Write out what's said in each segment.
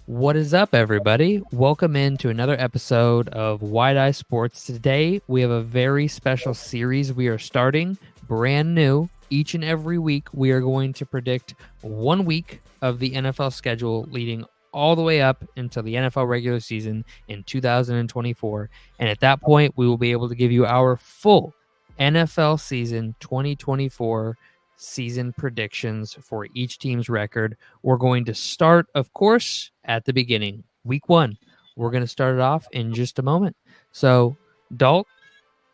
What is up, everybody? Welcome into another episode of Wide Eye Sports. Today, we have a very special series we are starting, brand new. Each and every week, we are going to predict 1 week of the NFL schedule leading all the way up until the NFL regular season in 2024. And at that point, we will be able to give you our full NFL season 2024 season predictions for each team's record. We're going to start, of course, at the beginning, week 1. We're going to start it off in just a moment. So, Dalt,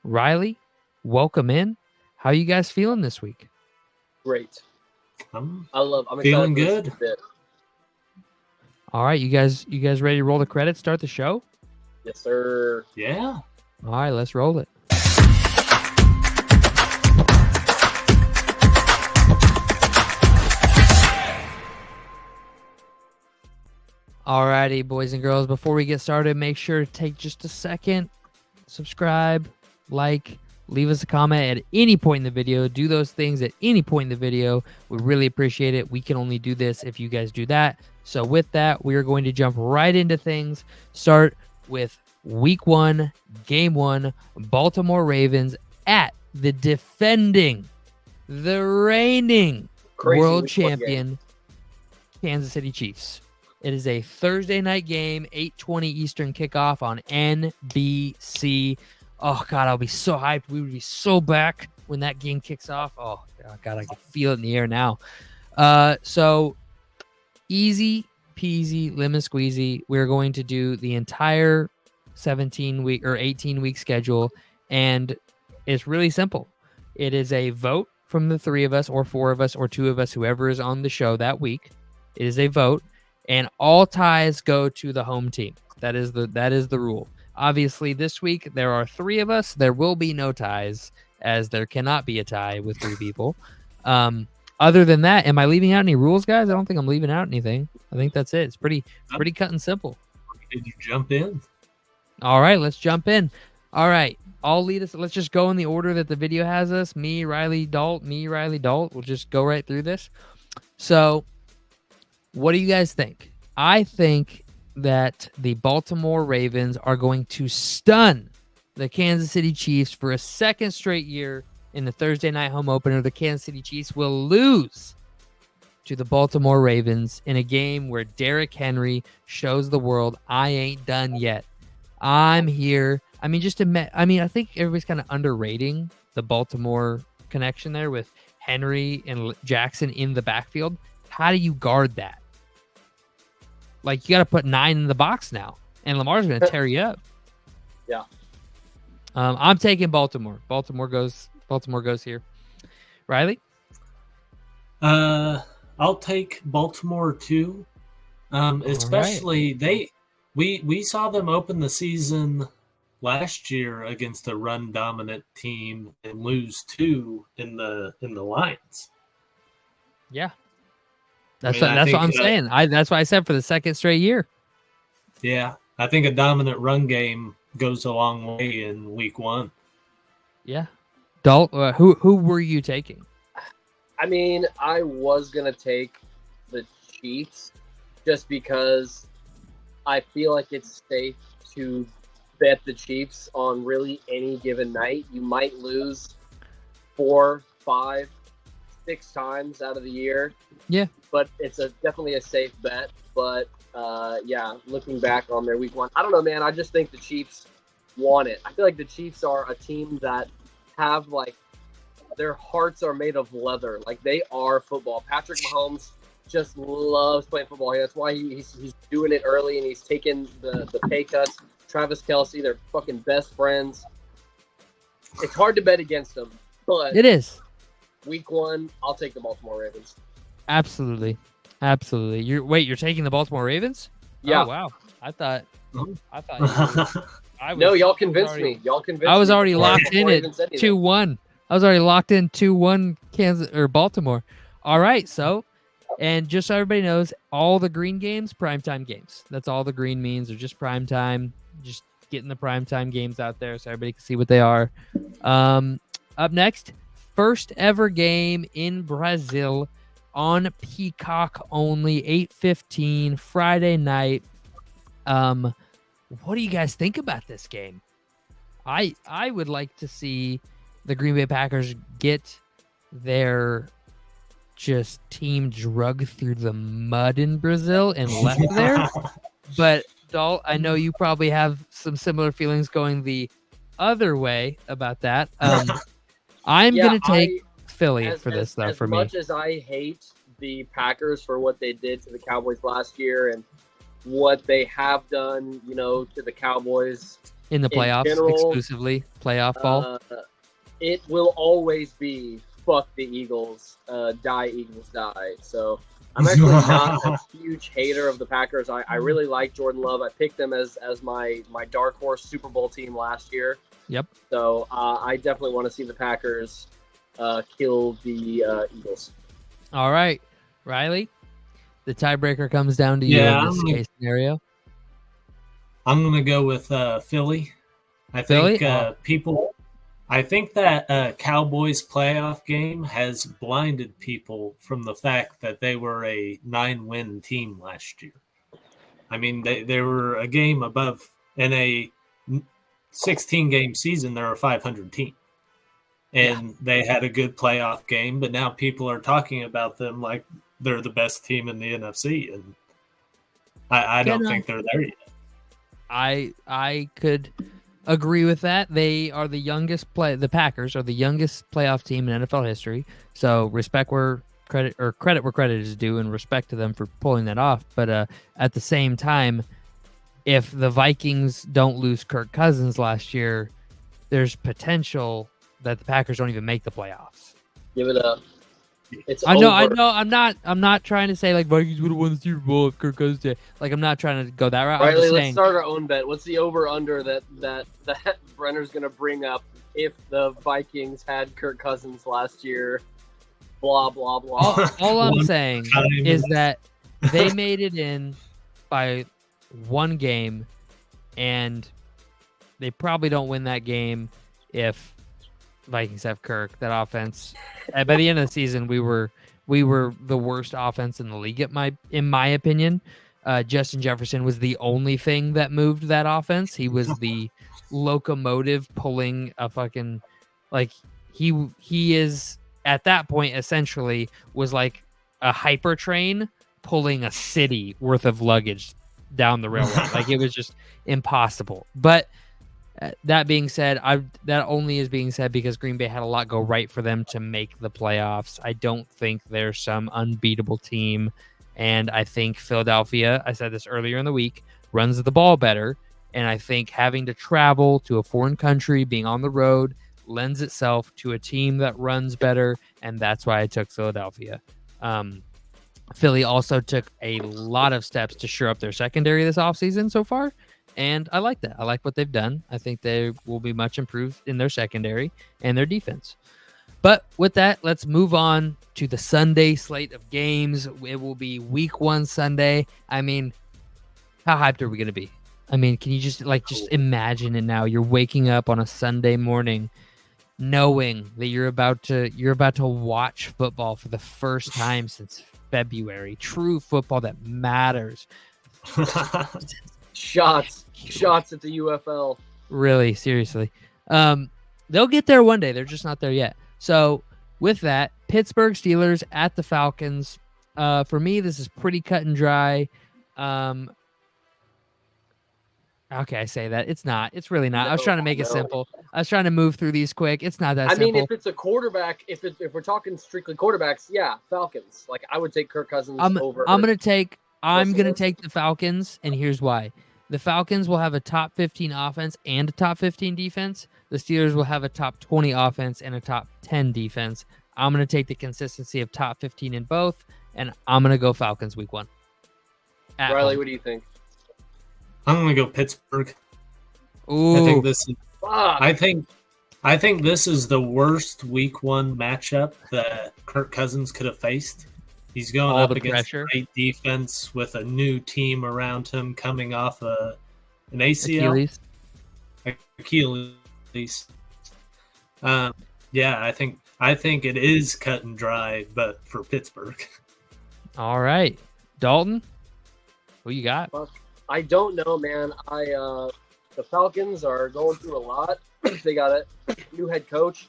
Riley, welcome in. How you guys feeling this week? Great. I'm excited feeling good. for this bit. All right, you guys ready to roll the credits, start the show? Yes, sir. Yeah. All right, let's roll it. Alrighty, boys and girls, before we get started, make sure to take just a second, subscribe, like, leave us a comment at any point in the video. Do those things at any point in the video. We really appreciate it. We can only do this if you guys do that. So with that, we are going to jump right into things. Start with week 1, game 1, Baltimore Ravens at the defending, the reigning world champion, Kansas City Chiefs. It is a Thursday night game, 8:20 Eastern kickoff on NBC. Oh, God, I'll be so hyped. We would be so back when that game kicks off. Oh, God, I can feel it in the air now. So easy peasy, lemon squeezy. We're going to do the entire 17-week or 18-week schedule, and it's really simple. It is a vote from the 3 of us or 4 of us or 2 of us, whoever is on the show that week. It is a vote. And all ties go to the home team. That is the rule. Obviously, this week there are 3 of us. There will be no ties, as there cannot be a tie with 3 people. Other than that, am I leaving out any rules, guys? I don't think I'm leaving out anything. I think that's it. It's pretty cut and simple. Did you jump in? All right, let's jump in. All right, I'll lead us. Let's just go in the order that the video has us. Me, Riley, Dalt. Me, Riley, Dalt. We'll just go right through this. So, what do you guys think? I think that the Baltimore Ravens are going to stun the Kansas City Chiefs for a second straight year in the Thursday night home opener. The Kansas City Chiefs will lose to the Baltimore Ravens in a game where Derrick Henry shows the world, I ain't done yet. I'm here. I mean, I think everybody's kind of underrating the Baltimore connection there with Henry and Jackson in the backfield. How do you guard that? Like, you got to put 9 in the box now, and Lamar's going to tear you up. Yeah. I'm taking Baltimore. Baltimore goes here. Riley? I'll take Baltimore too. Especially right. we saw them open the season last year against a run dominant team and lose 2 in the Lions. Yeah. That's what I'm saying. That's why I said for the second straight year. Yeah, I think a dominant run game goes a long way in week 1. Yeah. Dalt, who were you taking? I mean, I was going to take the Chiefs just because I feel like it's safe to bet the Chiefs on really any given night. You might lose 4, 5, 6 times out of the year. Yeah. But it's definitely a safe bet. But, looking back on their week 1, I don't know, man. I just think the Chiefs want it. I feel like the Chiefs are a team that have, like, their hearts are made of leather. Like, they are football. Patrick Mahomes just loves playing football. That's why he's doing it early, and he's taking the pay cuts. Travis Kelce, they're fucking best friends. It's hard to bet against them. But it is. Week 1, I'll take the Baltimore Ravens. Absolutely. You're taking the Baltimore Ravens? Yeah. Oh, wow. I thought y'all convinced me. I was already locked in at 2-1. I was already locked in 2-1 Kansas or Baltimore. All right, so, and just so everybody knows, all the green games, primetime games. That's all the green means. They're just primetime. Just getting the primetime games out there so everybody can see what they are. Up next, first ever game in Brazil. on Peacock only, 8:15 Friday night. What do you guys think about this game? I would like to see the Green Bay Packers get their just team drug through the mud in Brazil and left there. But Dal, I know you probably have some similar feelings going the other way about that. I'm gonna take Philly for this though. For me, as much as I hate the Packers for what they did to the Cowboys last year and what they have done, to the Cowboys in the playoffs, exclusively playoff ball, it will always be fuck the Eagles, die Eagles die. So I'm actually not a huge hater of the Packers. I really like Jordan Love. I picked them as my dark horse Super Bowl team last year. Yep. So I definitely want to see the Packers kill the Eagles. All right, Riley. The tiebreaker comes down to you in this case scenario. I'm going to go with Philly. I think I think that Cowboys playoff game has blinded people from the fact that they were a 9-win team last year. I mean, they were a game above in a 16-game season. They're a 500 team. And they had a good playoff game, but now people are talking about them like they're the best team in the NFC, and I don't think they're there yet. I could agree with that. They are the youngest the Packers are the youngest playoff team in NFL history. So credit where credit is due, and respect to them for pulling that off. But at the same time, if the Vikings don't lose Kirk Cousins last year, there's potential that the Packers don't even make the playoffs. Give it up. I know. I'm not trying to say like Vikings would have won the Super Bowl if Kirk Cousins did. Like, I'm not trying to go that route. Riley, let's start our own bet. What's the over/under that Brenner's going to bring up if the Vikings had Kirk Cousins last year? Blah blah blah. All I'm saying is that they made it in by one game, and they probably don't win that game if Vikings have Kirk. That offense, by the end of the season, we were the worst offense in the league in my opinion. Justin Jefferson was the only thing that moved that offense. He was the locomotive pulling a fucking, like, he is at that point essentially was like a hyper train pulling a city worth of luggage down the railroad. Like, it was just impossible. But that being said, that only is being said because Green Bay had a lot go right for them to make the playoffs. I don't think they're some unbeatable team, and I think Philadelphia, I said this earlier in the week, runs the ball better, and I think having to travel to a foreign country, being on the road, lends itself to a team that runs better, and that's why I took Philadelphia. Philly also took a lot of steps to shore up their secondary this offseason so far, and I like that. I like what they've done. I think they will be much improved in their secondary and their defense. But with that, let's move on to the Sunday slate of games. It will be Week 1 Sunday. I mean, how hyped are we going to be? I mean, can you just imagine it now? You're waking up on a Sunday morning knowing that you're about to watch football for the first time since February. True football that matters. Shots at the UFL. Really, seriously. They'll get there one day. They're just not there yet. So with that, Pittsburgh Steelers at the Falcons. For me, this is pretty cut and dry. Okay, I say that. It's not. It's really not. I was trying to make it simple. I was trying to move through these quick. It's not that simple. I mean, if it's a quarterback, if we're talking strictly quarterbacks, yeah, Falcons. Like, I would take Kirk Cousins over. I'm gonna take the Falcons, and here's why. The Falcons will have a top 15 offense and a top 15 defense. The Steelers will have a top 20 offense and a top 10 defense. I'm going to take the consistency of top 15 in both, and I'm going to go Falcons Week 1. Riley, what do you think? I'm going to go Pittsburgh. Ooh. I think this is the worst Week 1 matchup that Kirk Cousins could have faced. He's going up against a great defense with a new team around him, coming off an ACL. Achilles. Yeah, I think it is cut and dry, but for Pittsburgh. All right, Dalton, who you got? I don't know, man. The Falcons are going through a lot. They got a new head coach.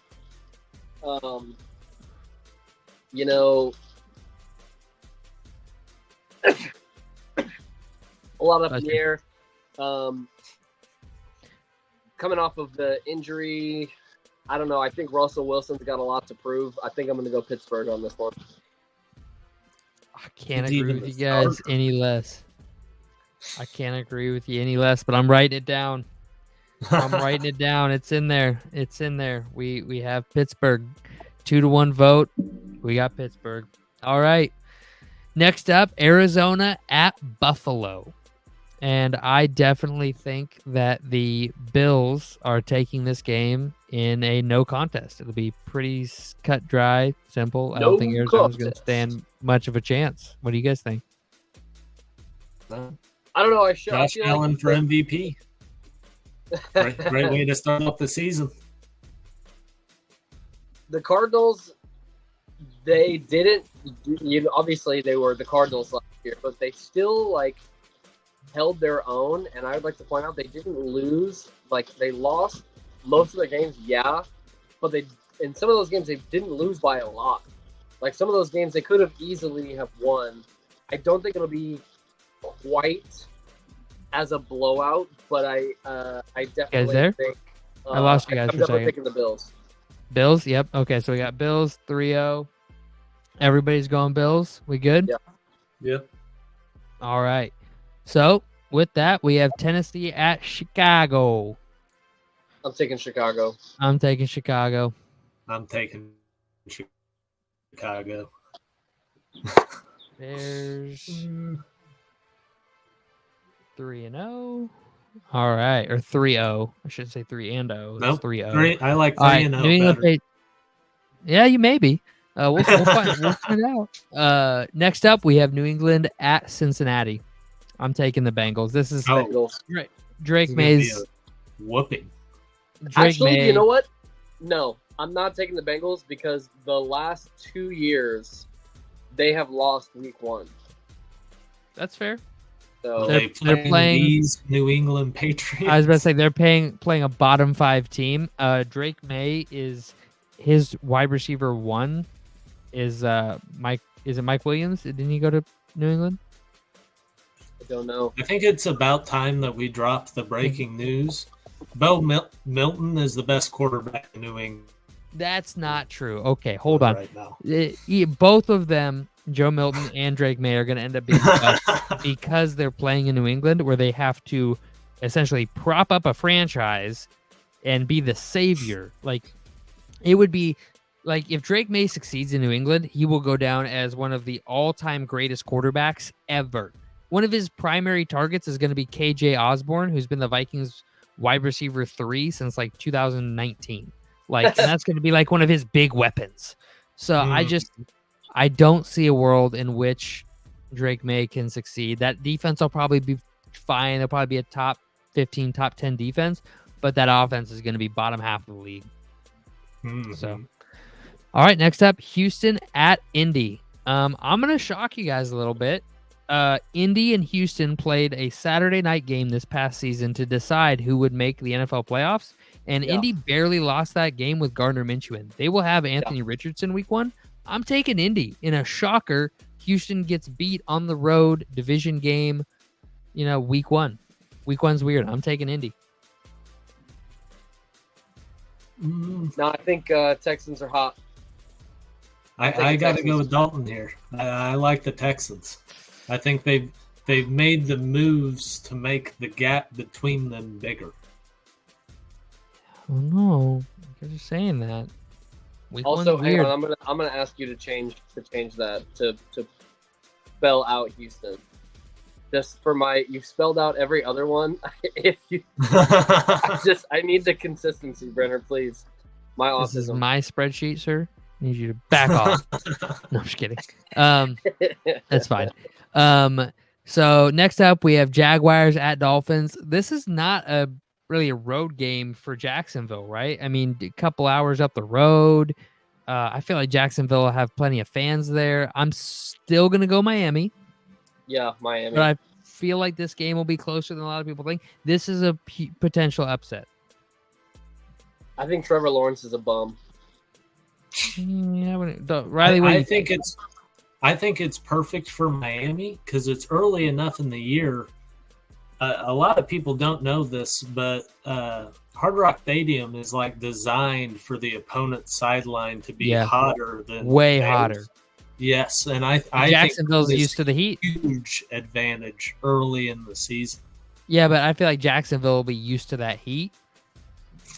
You know, a lot up in the air. Coming off of the injury, I don't know. I think Russell Wilson's got a lot to prove. I think I'm going to go Pittsburgh on this one. I can't agree with you guys any less. I can't agree with you any less, but I'm writing it down. It's in there. It's in there. We have Pittsburgh. 2-1 vote. We got Pittsburgh. All right. Next up, Arizona at Buffalo. And I definitely think that the Bills are taking this game in a no contest. It'll be pretty cut, dry, simple. I don't think Arizona's going to stand much of a chance. What do you guys think? I don't know. Josh Allen for MVP. Great way to start off the season. The Cardinals, they didn't. Obviously, they were the Cardinals last year, but they still held their own. And I would like to point out they didn't lose. They lost most of their games, yeah, but in some of those games they didn't lose by a lot. Some of those games they could have easily have won. I don't think it'll be quite as a blowout, but I definitely think I lost you guys for a second. Picking the Bills. Bills, yep. Okay, so we got Bills 3-0. Everybody's going Bills. We good? Yeah. Yep. All right. So with that, we have Tennessee at Chicago. I'm taking Chicago. I'm taking Chicago. I'm taking Chicago. Bears 3-0. All right, or 3-0. I should say 3-0. Nope. 3-0. I like 3-0 better. Yeah, you may be. We'll find out. Next up, we have New England at Cincinnati. I'm taking the Bengals. This is Drake May's whooping. Actually, you know what? No, I'm not taking the Bengals because the last 2 years they have lost week 1. That's fair. So they're playing these New England Patriots. I was about to say they're playing a bottom 5 team. Drake May is his wide receiver 1 is Mike. Is it Mike Williams? Didn't he go to New England? I don't know. I think it's about time that we drop the breaking news. Bo Milton is the best quarterback in New England. That's not true. Okay, hold on. Right now. Both of them, Joe Milton and Drake May, are going to end up being because they're playing in New England, where they have to essentially prop up a franchise and be the savior. It would be if Drake May succeeds in New England, he will go down as one of the all-time greatest quarterbacks ever. One of his primary targets is going to be KJ Osborne, who's been the Vikings wide receiver 3 since 2019. And that's going to be one of his big weapons. So I don't see a world in which Drake May can succeed. That defense will probably be fine. They'll probably be a top 15, top 10 defense, but that offense is going to be bottom half of the league. So, all right, next up, Houston at Indy. I'm going to shock you guys a little bit. Indy and Houston played a Saturday night game this past season to decide who would make the NFL playoffs, and Indy barely lost that game with Gardner Minshew in. They will have Anthony Richardson week 1. I'm taking Indy in a shocker. Houston gets beat on the road, division game, week 1. Week 1's weird. I'm taking Indy. No, I think Texans are hot. I got to go with Dalton here. I like the Texans. I think they've made the moves to make the gap between them bigger. Oh no, you're just saying that. Also, hang on, I'm gonna ask you to change that to spell out Houston. Just for you spelled out every other one. If you, I need the consistency, Brenner, please. My autism. This is my spreadsheet, sir. I need you to back off. No, I'm just kidding. That's fine. So next up, we have Jaguars at Dolphins. This is not really a road game for Jacksonville, right? I mean, a couple hours up the road. I feel like Jacksonville will have plenty of fans there. I'm still going to go Miami. Yeah, Miami. But I feel like this game will be closer than a lot of people think. This is a potential upset. I think Trevor Lawrence is a bum. Yeah, Riley, I think it's perfect for Miami because it's early enough in the year. A lot of people don't know this, but Hard Rock Stadium is like designed for the opponent's sideline to be hotter than way hotter. Yes, and I Jacksonville's think used to the heat. Huge advantage early in the season. Yeah, but I feel like Jacksonville will be used to that heat.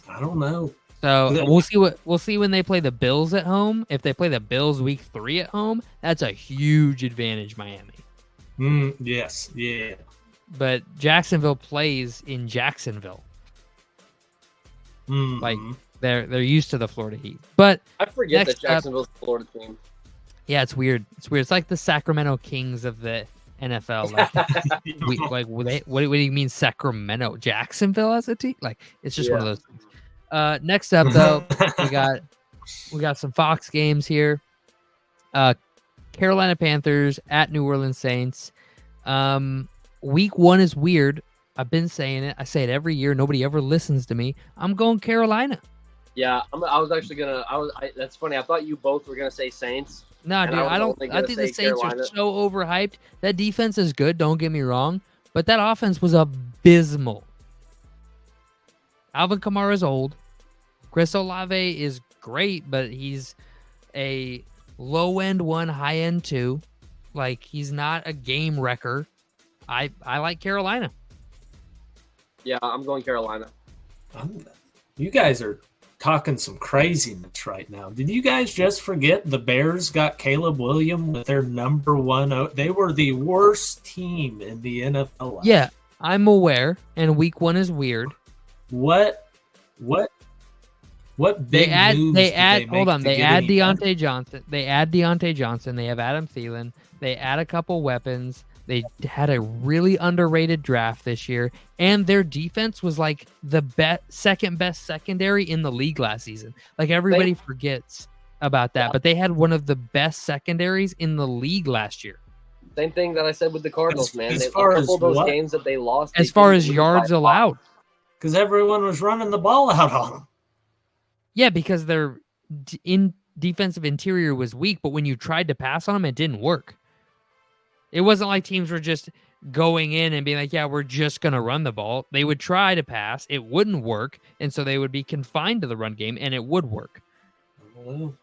I don't know. So we'll see when they play the Bills at home. If they play the Bills week 3 at home, that's a huge advantage, Miami. Yes, yeah. But Jacksonville plays in Jacksonville. Like they're used to the Florida heat. But I forget that Jacksonville's a Florida team. Yeah, it's weird. It's like the Sacramento Kings of the NFL. Like, what do you mean Sacramento? Jacksonville as a team? Like, it's just one of those things. Next up, though, we got some Fox games here. Carolina Panthers at New Orleans Saints. Week 1 is weird. I've been saying it. I say it every year. Nobody ever listens to me. I'm going Carolina. Yeah, I was actually gonna. That's funny. I thought you both were gonna say Saints. No, dude, I don't. I think the Saints are so overhyped. That defense is good. Don't get me wrong, but that offense was abysmal. Alvin Kamara's old. Chris Olave is great, but he's a low end 1, high end 2. Like, he's not a game wrecker. I like Carolina. Yeah, I'm going Carolina. You guys are talking some craziness right now. Did you guys just forget the Bears got Caleb Williams with their number 1? They were the worst team in the NFL. Yeah, I'm aware, and week 1 is weird. What big moves they add Deontay Johnson. They add Deontay Johnson. They have Adam Thielen. They add a couple weapons. They had a really underrated draft this year, and their defense was like the second best secondary in the league last season. Like, everybody forgets about that, but they had one of the best secondaries in the league last year. Same thing that I said with the Cardinals, man. As far as those games that they lost, as far as yards allowed, because everyone was running the ball out on them. Yeah, because their defensive interior was weak, but when you tried to pass on them, it didn't work. It wasn't like teams were just going in and being like, yeah, we're just going to run the ball. They would try to pass. It wouldn't work. And so they would be confined to the run game, and it would work.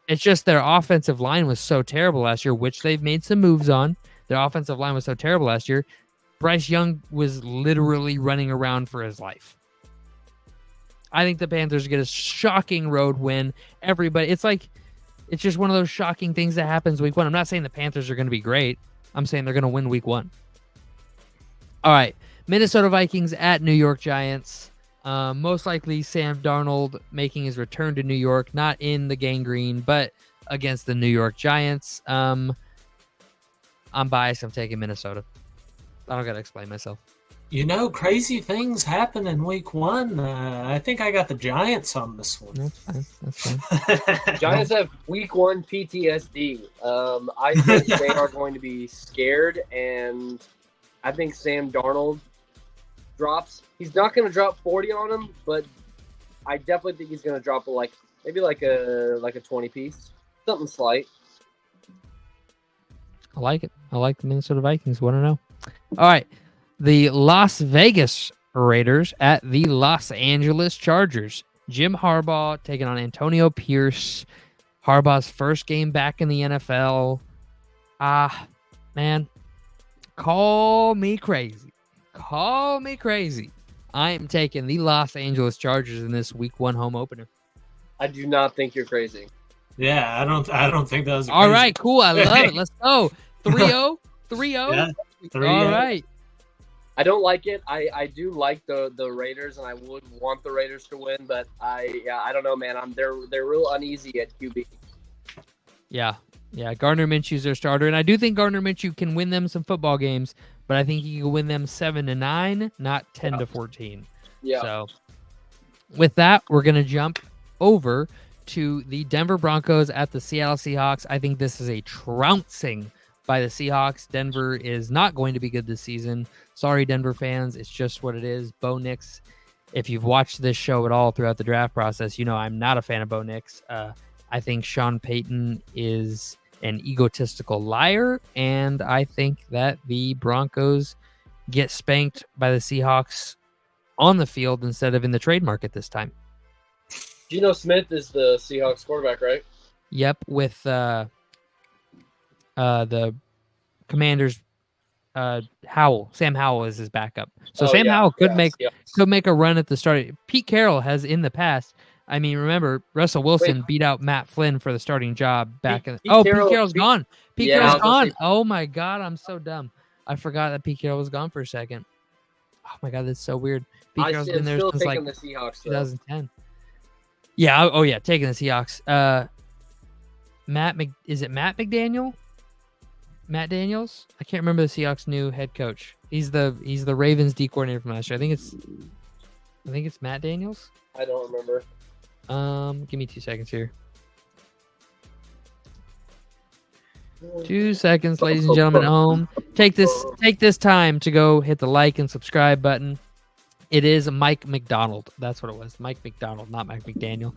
It's just their offensive line was so terrible last year, which they've made some moves on. Their offensive line was so terrible last year. Bryce Young was literally running around for his life. I think the Panthers get a shocking road win. It's just one of those shocking things that happens week 1. I'm not saying the Panthers are going to be great. I'm saying they're going to win week 1. All right. Minnesota Vikings at New York Giants. Most likely Sam Darnold making his return to New York, not in the gangrene, but against the New York Giants. I'm biased. I'm taking Minnesota. I don't got to explain myself. Crazy things happen in week 1. I think I got the Giants on this one. That's fine. Giants have week 1 PTSD. I think they are going to be scared, and I think Sam Darnold drops. He's not going to drop 40 on them, but I definitely think he's going to drop maybe like a 20 piece, something slight. I like it. I like the Minnesota Vikings. 1-0. All right. The Las Vegas Raiders at the Los Angeles Chargers. Jim Harbaugh taking on Antonio Pierce. Harbaugh's first game back in the NFL. Man, call me crazy. Call me crazy. I am taking the Los Angeles Chargers in this week 1 home opener. I do not think you're crazy. Yeah, I don't think that was all crazy. Right, cool. I love it. Let's go. 3-0. 3-0. Yeah, 3-0. All right. I don't like it. I do like the Raiders, and I would want the Raiders to win, but I don't know, man. They're real uneasy at QB. Yeah. Gardner Minshew's their starter, and I do think Gardner Minshew can win them some football games, but I think he can win them 7-9, not 10-14. Yeah. So with that, we're gonna jump over to the Denver Broncos at the Seattle Seahawks. I think this is a trouncing by the Seahawks. Denver is not going to be good this season. Sorry, Denver fans. It's just what it is. Bo Nix, if you've watched this show at all throughout the draft process, you know I'm not a fan of Bo Nix. I think Sean Payton is an egotistical liar, and I think that the Broncos get spanked by the Seahawks on the field instead of in the trade market this time. Geno Smith is the Seahawks quarterback, right? Yep, with the Commanders. Sam Howell is his backup. So Sam Howell could make a run at the start. Pete Carroll has in the past. I mean, remember Russell Wilson beat out Matt Flynn for the starting job back in. Pete Carroll's gone. Pete Carroll's gone. Oh my God, I'm so dumb. I forgot that Pete Carroll was gone for a second. Oh my God, that's so weird. Pete Carroll's been there since like the Seahawks, 2010. Yeah. Oh yeah, taking the Seahawks. Is it Matt McDaniel? Matt Daniels? I can't remember the Seahawks' new head coach. He's the Ravens D coordinator from last year. I think it's Matt Daniels. I don't remember. Give me 2 seconds here. 2 seconds, ladies and gentlemen at home. Take this time to go hit the like and subscribe button. It is Mike McDonald. That's what it was. Mike McDonald, not Mike McDaniel.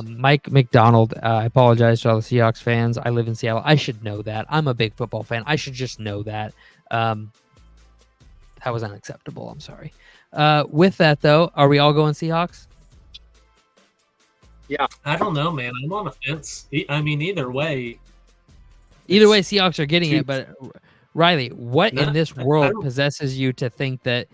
Mike McDonald. I apologize to all the Seahawks fans. I live in Seattle. I should know that. I'm a big football fan. I should just know that. That was unacceptable. I'm sorry. With that, though, are we all going Seahawks? Yeah. I don't know, man. I'm on a fence. I mean, either way. Either way, Seahawks are getting it. But, Riley, what in this world possesses you to think that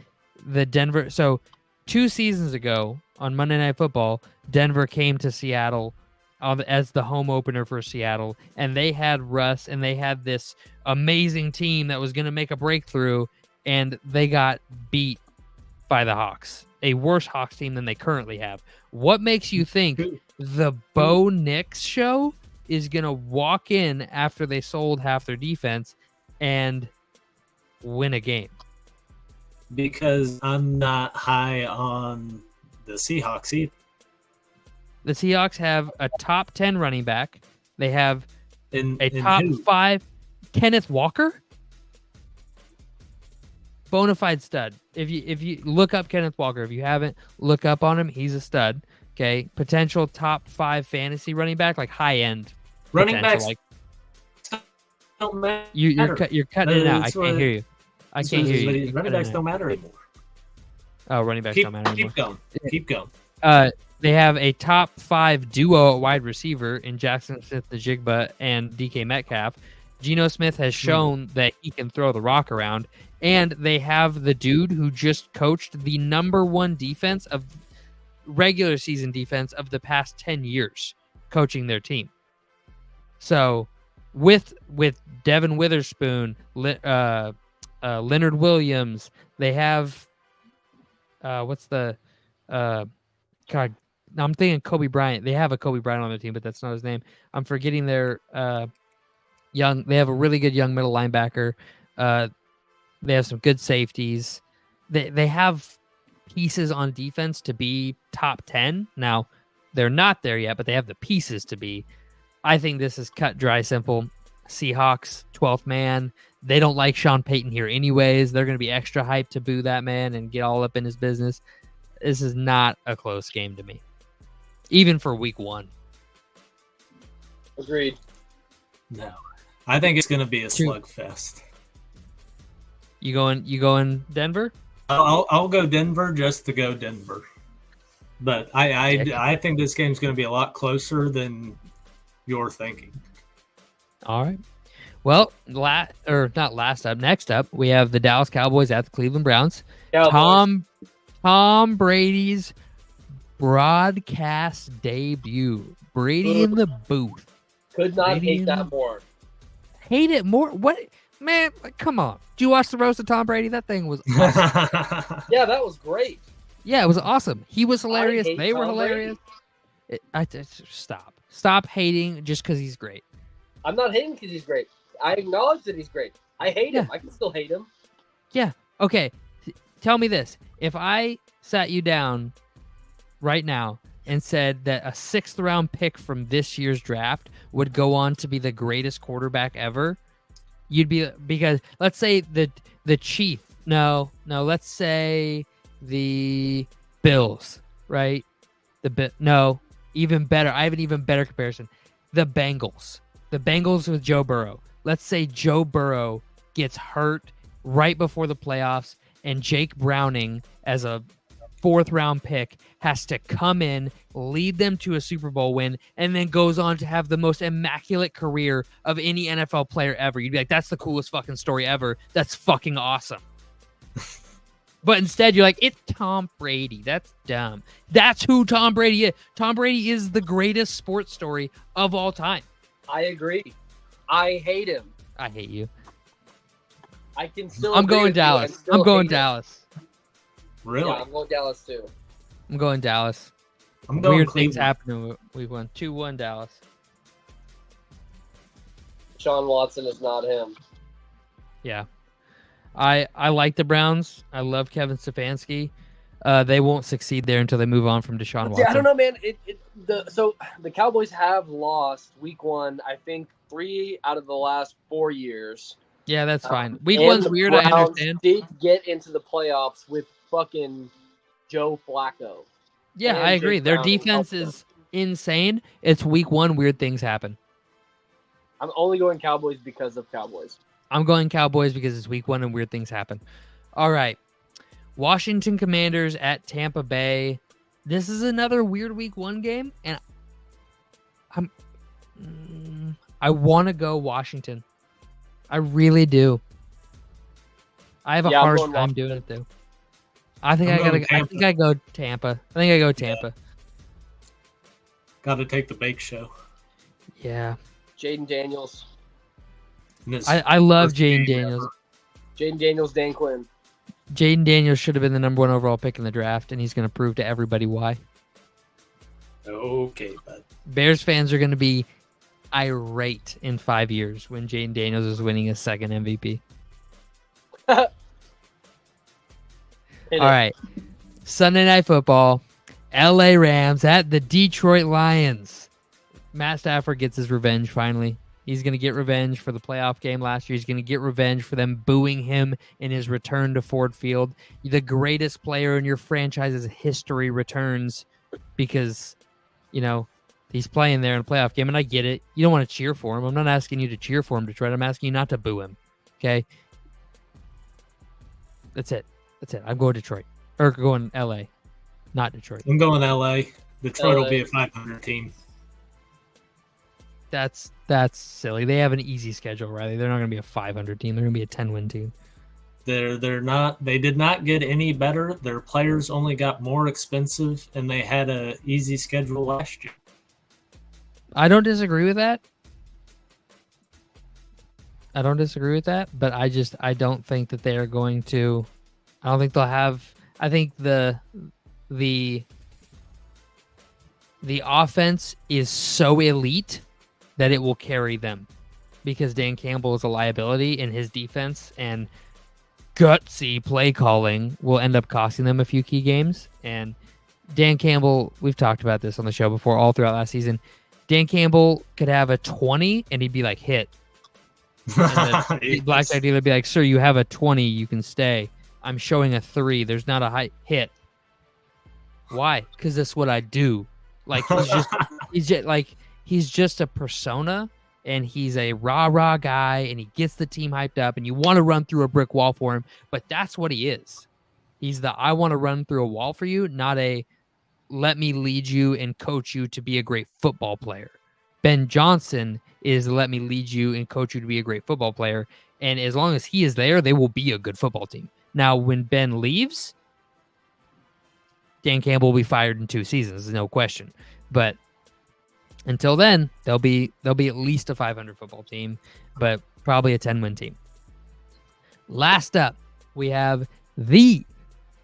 the Denver... So, 2 seasons ago on Monday Night Football, Denver came to Seattle as the home opener for Seattle, and they had Russ, and they had this amazing team that was going to make a breakthrough, and they got beat by the Hawks, a worse Hawks team than they currently have. What makes you think the Bo Nix show is going to walk in after they sold half their defense and win a game? Because I'm not high on the Seahawks either. The Seahawks have a top 10 running back. They have a top 5 Kenneth Walker. Bonafide stud. If you look up Kenneth Walker, if you haven't, look up on him. He's a stud. Okay, potential top 5 fantasy running back, like high end running backs. Like, don't matter. You're cutting it out. I can't hear you. I can't hear you. Running backs don't matter anymore. Oh, running backs don't matter anymore. Keep going. They have a top 5 duo at wide receiver in Jackson Smith-Njigba and DK Metcalf. Geno Smith has shown that he can throw the rock around, and they have the dude who just coached the number 1 defense of regular season defense of the past 10 years coaching their team. So with Devin Witherspoon, Leonard Williams, they have God, I'm thinking Kobe Bryant. They have a Kobe Bryant on their team, but that's not his name. I'm forgetting their young. They have a really good young middle linebacker. They have some good safeties. They have pieces on defense to be top 10. Now, they're not there yet, but they have the pieces to be. I think this is cut, dry, simple. Seahawks, 12th man. They don't like Sean Payton here anyways. They're going to be extra hyped to boo that man and get all up in his business. This is not a close game to me, even for week 1. Agreed. No, I think it's going to be a slugfest. You going Denver? I'll go Denver just to go Denver, but I think this game's going to be a lot closer than you're thinking. All right. Well, next up, we have the Dallas Cowboys at the Cleveland Browns. Cowboys. Tom Brady's broadcast debut. Brady in the booth. Could not hate that more. Hate it more? What? Man, come on. Did you watch the roast of Tom Brady? That thing was awesome. Yeah, that was great. Yeah, it was awesome. He was hilarious. They were hilarious. Stop hating just because he's great. I'm not hating because he's great. I acknowledge that he's great. I hate him. I can still hate him. Yeah. Okay. Tell me this. If I sat you down right now and said that a 6th round pick from this year's draft would go on to be the greatest quarterback ever, you'd be, because let's say the Chief, let's say the Bills, right? No, even better. I have an even better comparison. The Bengals with Joe Burrow. Let's say Joe Burrow gets hurt right before the playoffs, and Jake Browning, as a 4th round pick, has to come in, lead them to a Super Bowl win, and then goes on to have the most immaculate career of any NFL player ever. You'd be like, that's the coolest fucking story ever. That's fucking awesome. But instead, you're like, it's Tom Brady. That's dumb. That's who Tom Brady is. Tom Brady is the greatest sports story of all time. I agree. I hate him. I hate you. I can still. I'm going Dallas. I'm going Dallas. Really? Yeah, I'm going Dallas too. I'm going Dallas. I'm going Weird Cleveland. things happen. We won 2-1 Dallas. Sean Watson is not him. Yeah. I like the Browns. I love Kevin Stefanski. They won't succeed there until they move on from Deshaun Watson. I don't know, man. So the Cowboys have lost week 1, I think 3 out of the last 4 years. Yeah, that's fine. Week 1's weird, I understand. Did get into the playoffs with fucking Joe Flacco. Yeah, I agree. Their defense is insane. It's week 1, weird things happen. I'm only going Cowboys because of Cowboys. I'm going Cowboys because it's week 1 and weird things happen. All right. Washington Commanders at Tampa Bay. This is another weird week 1 game, and I want to go Washington. I really do. I have a hard time doing it though. I think I go Tampa. Got to take the bake show. Yeah. Jaden Daniels. I love Jaden Daniels. Jaden Daniels, Dan Quinn. Jaden Daniels should have been the number 1 overall pick in the draft, and he's going to prove to everybody why. Okay, bud. Bears fans are going to be irate in 5 years when Jaden Daniels is winning his 2nd MVP. All right. Sunday Night Football. LA Rams at the Detroit Lions. Matt Stafford gets his revenge finally. He's going to get revenge for the playoff game last year. He's going to get revenge for them booing him in his return to Ford Field. The greatest player in your franchise's history returns because, he's playing there in a playoff game, and I get it. You don't want to cheer for him. I'm not asking you to cheer for him, Detroit. I'm asking you not to boo him, okay? That's it. I'm going Detroit. Or going L.A., not Detroit. I'm going L.A. Detroit will be a 500 team. That's silly. They have an easy schedule, Riley. They're not going to be a 500 team. They're going to be a 10-win team. They're not. They did not get any better. Their players only got more expensive, and they had a easy schedule last year. I don't disagree with that. But I don't think that they are going to. I don't think they'll have. I think the offense is so elite that it will carry them because Dan Campbell is a liability in his defense, and gutsy play calling will end up costing them a few key games. And Dan Campbell, we've talked about this on the show before all throughout last season. Dan Campbell could have a 20 and he'd be like, hit. And the blackjack dealer would be like, sir, you have a 20, you can stay. I'm showing a 3. There's not a high hit. Why? Because that's what I do. Like he's just a persona, and he's a rah-rah guy, and he gets the team hyped up, and you want to run through a brick wall for him, but that's what he is. He's the I want to run through a wall for you, not a let me lead you and coach you to be a great football player. Ben Johnson is let me lead you and coach you to be a great football player, and as long as he is there, they will be a good football team. Now, when Ben leaves, Dan Campbell will be fired in 2 seasons, no question. But until then, they'll be at least a 500 football team, but probably a 10-win team. Last up, we have the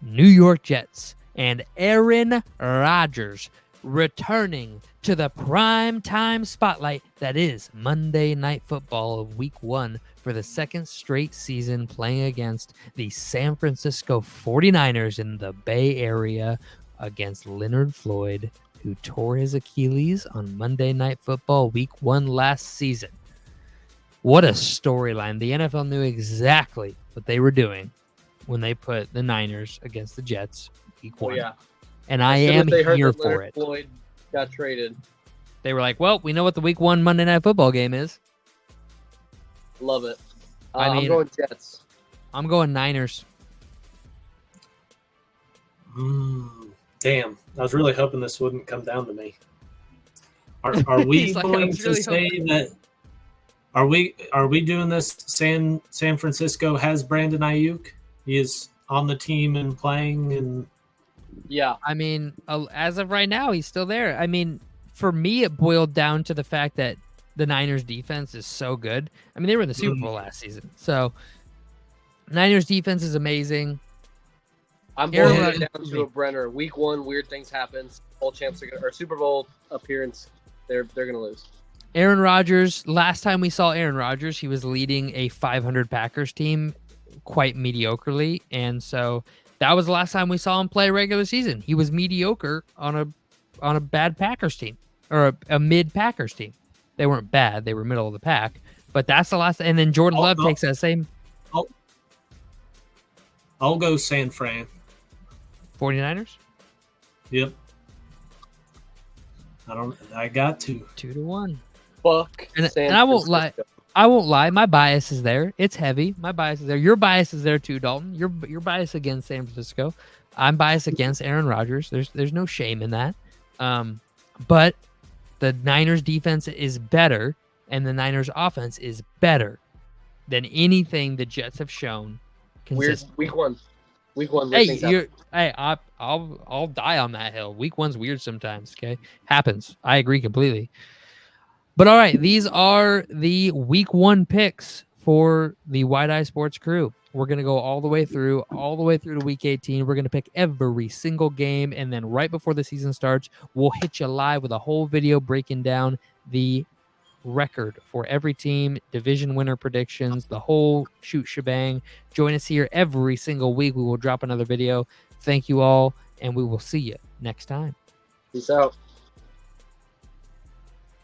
New York Jets and Aaron Rodgers returning to the prime time spotlight that is Monday Night Football of Week 1 for the 2nd straight season, playing against the San Francisco 49ers in the Bay Area against Leonard Floyd, who tore his Achilles on Monday Night Football Week 1 last season. What a storyline. The NFL knew exactly what they were doing when they put the Niners against the Jets Week 1. Yeah. And I am here for it. Floyd got traded. They were like, well, we know what the Week 1 Monday Night Football game is. Love it. I'm going Jets. I'm going Niners. Damn. I was really hoping this wouldn't come down to me. Are we going to say that? Are we doing this? San Francisco has Brandon Ayuk. He is on the team and playing, and yeah. I mean, as of right now, he's still there. I mean, for me, it boiled down to the fact that the Niners defense is so good. I mean, they were in the Super Bowl last season, so Niners defense is amazing. I'm boiling it down to a Brenner. Week 1, weird things happen. Super Bowl appearance, they're gonna lose. Aaron Rodgers. Last time we saw Aaron Rodgers, he was leading a 500 Packers team quite mediocrely, and so that was the last time we saw him play regular season. He was mediocre on a bad Packers team, or a mid Packers team. They weren't bad; they were middle of the pack. But that's the last. And then Jordan Love takes that same. I'll go San Fran. 49ers? Yep. I got to. 2-1. Fuck. And I won't lie. I won't lie. My bias is there. It's heavy. My bias is there. Your bias is there too, Dalton. You're biased against San Francisco. I'm biased against Aaron Rodgers. There's no shame in that. But the Niners defense is better, and the Niners offense is better than anything the Jets have shown. Week 1. I'll die on that hill. Week 1's weird sometimes. Okay, happens. I agree completely. But all right, these are the Week 1 picks for the Wide Eye Sports crew. We're gonna go all the way through to Week 18. We're gonna pick every single game, and then right before the season starts, we'll hit you live with a whole video breaking down the record for every team, division winner predictions, the whole shoot shebang. Join us here every single week. We will drop another video. Thank you all, and we will see you next time. Peace out.